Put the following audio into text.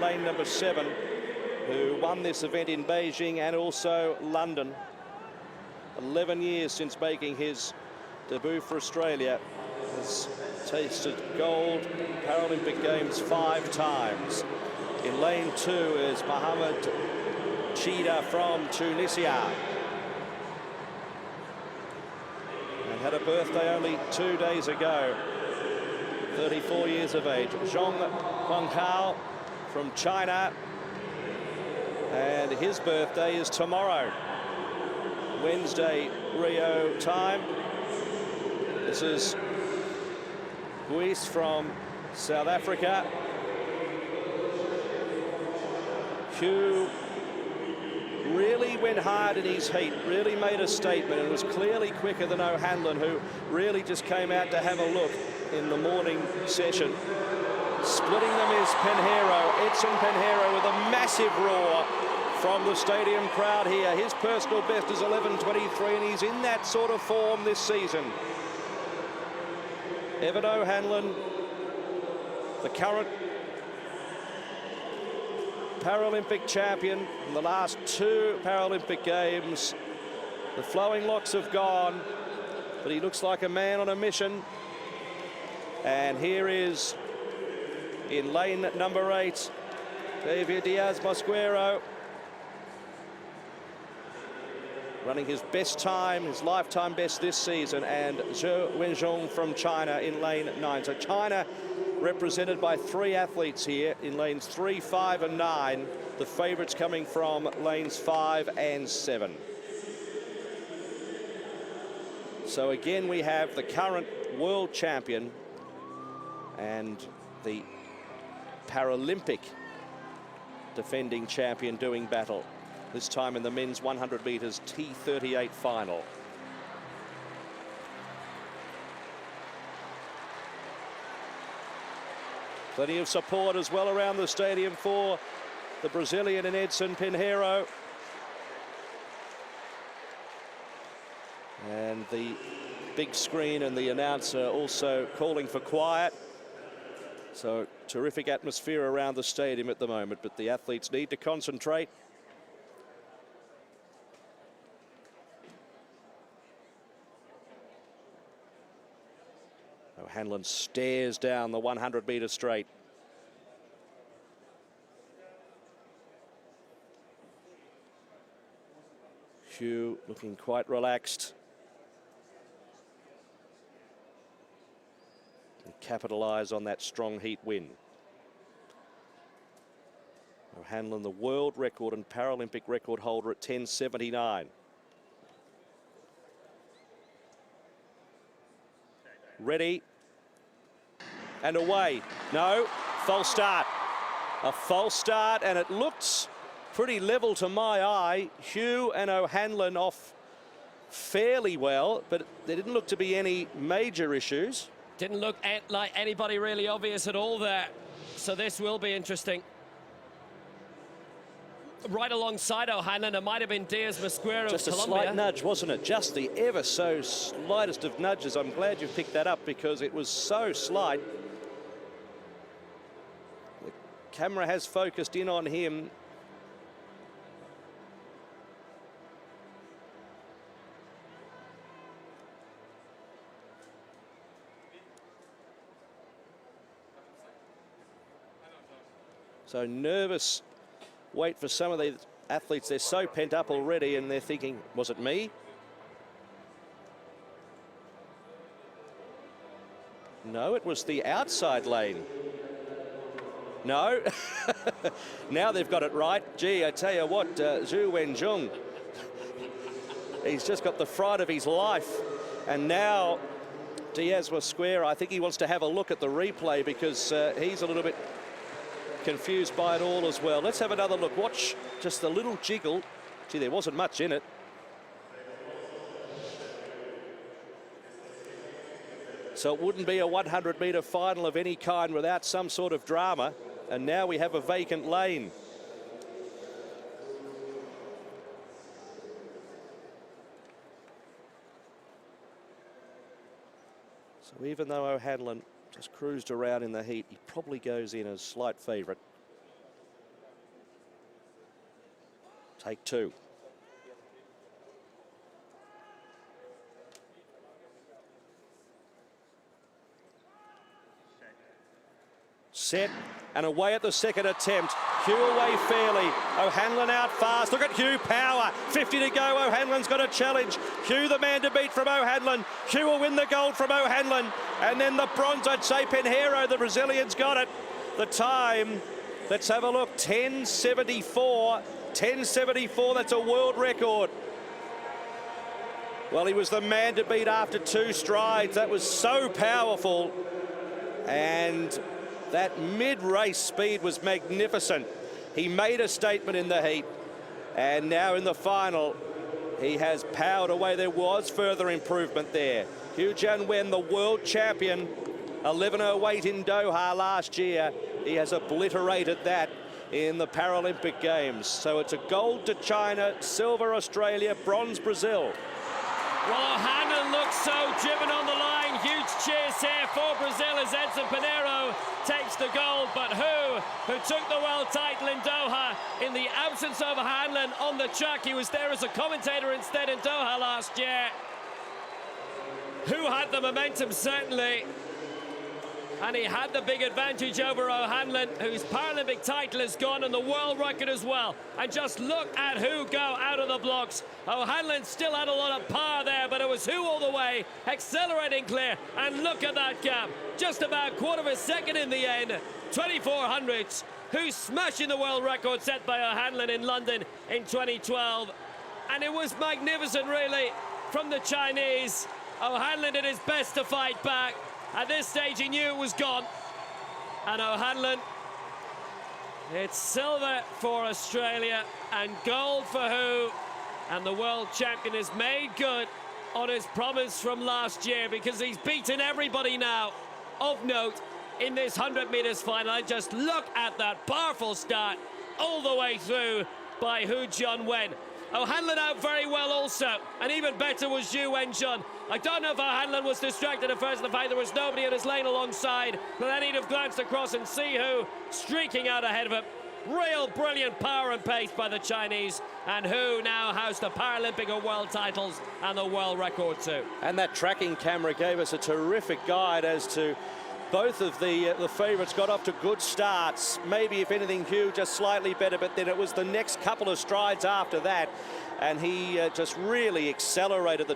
lane number 7, who won this event in Beijing and also London. 11 years since making his debut for Australia. Has tasted gold Paralympic Games 5 times. In lane 2 is Mohamed CHIDA from Tunisia. And had a birthday only 2 days ago. 34 years of age. Huanghao from China. And his birthday is tomorrow. Wednesday, Rio time. This is BUIS from South Africa. ZHOU really went hard in his heat, really made a statement, and was clearly quicker than O'Hanlon, who really just came out to have a look in the morning session. Splitting them is PINHEIRO, Edson PINHEIRO, with a massive roar from the stadium crowd here. His personal best is 11:23, and he's in that sort of form this season. Evan O'Hanlon, the current Paralympic champion in the last 2 Paralympic Games. The flowing locks have gone, but he looks like a man on a mission. And here is, in lane number 8, Javier DIAZ MOSQUERA, running his best time, his lifetime best this season, and Wenjun from China in lane 9. So China represented by 3 athletes here in lanes 3, 5 and 9. The favourites coming from lanes 5 and 7. So again, we have the current world champion and the Paralympic defending champion doing battle. This time in the men's 100 metres T38 final. Plenty of support as well around the stadium for the Brazilian and Edson PINHEIRO. And the big screen and the announcer also calling for quiet. So terrific atmosphere around the stadium at the moment, but the athletes need to concentrate. O'Hanlon stares down the 100-metre straight. ZHOU looking quite relaxed. And capitalise on that strong heat win. O'Hanlon, the world record and Paralympic record holder at 10:79. Ready. And away. No, false start. A false start, and it looks pretty level to my eye. ZHOU and O'Hanlon off fairly well, but there didn't look to be any major issues. Didn't look like anybody really obvious at all there. So this will be interesting. Right alongside O'Hanlon, it might have been DIAZ MOSQUERA of Colombia. Just a slight nudge, wasn't it? Just the ever so slightest of nudges. I'm glad you picked that up because it was so slight. The camera has focused in on him. So nervous wait for some of the athletes. They're so pent up already and they're thinking, was it me? No, it was the outside lane. No. Now they've got it right. Gee, I tell you what, Wenjun, he's just got the fright of his life. And now DIAZ MOSQUERA, I think he wants to have a look at the replay because he's a little bit confused by it all as well. Let's have another look. Watch just the little jiggle. Gee, there wasn't much in it. So it wouldn't be a 100-metre final of any kind without some sort of drama. And now we have a vacant lane. So even though O'Hanlon just cruised around in the heat, he probably goes in as slight favourite. Take two. Set and away at the second attempt. Hugh away fairly. O'Hanlon out fast. Look at Hugh, power. 50 to go. O'Hanlon's got a challenge. Hugh the man to beat from O'Hanlon. Hugh will win the gold from O'Hanlon. And then the bronze, I'd say PINHEIRO, the Brazilian's got it. The time, let's have a look, 10:74. 10:74, that's a world record. Well, he was the man to beat after two strides. That was so powerful. And that mid-race speed was magnificent. He made a statement in the heat. And now in the final, he has powered away. There was further improvement there. Jianwen, the world champion, 11:08 in Doha last year. He has obliterated that in the Paralympic Games. So it's a gold to China, silver Australia, bronze Brazil. Well, O'Hanlon looks so driven on the line. Huge cheers here for Brazil as Edson PINHEIRO takes the gold. But who took the world title in Doha in the absence of O'Hanlon on the track? He was there as a commentator instead in Doha last year. Who had the momentum, certainly. And he had the big advantage over O'Hanlon, whose Paralympic title is gone and the world record as well. And just look at who go out of the blocks. O'Hanlon still had a lot of power there, but it was who all the way, accelerating clear. And look at that gap. Just about quarter of a second in the end. 24 hundredths. Who's smashing the world record set by O'Hanlon in London in 2012. And it was magnificent, really, from the Chinese. O'Hanlon did his best to fight back. At this stage, he knew it was gone. And O'Hanlon, it's silver for Australia and gold for who? And the world champion has made good on his promise from last year because he's beaten everybody now of note in this 100 meters final. And just look at that powerful start all the way through by Jianwen. O'Hanlon out very well also, and even better was Wenjun. I don't know if O'Hanlon was distracted at first, the fact there was nobody in his lane alongside, but then he'd have glanced across and see who streaking out ahead of him. Real brilliant power and pace by the Chinese, and who now has the Paralympic and world titles and the world record too. And that tracking camera gave us a terrific guide as to both of the favourites got off to good starts. Maybe, if anything, Hugh just slightly better, but then it was the next couple of strides after that, and he just really accelerated the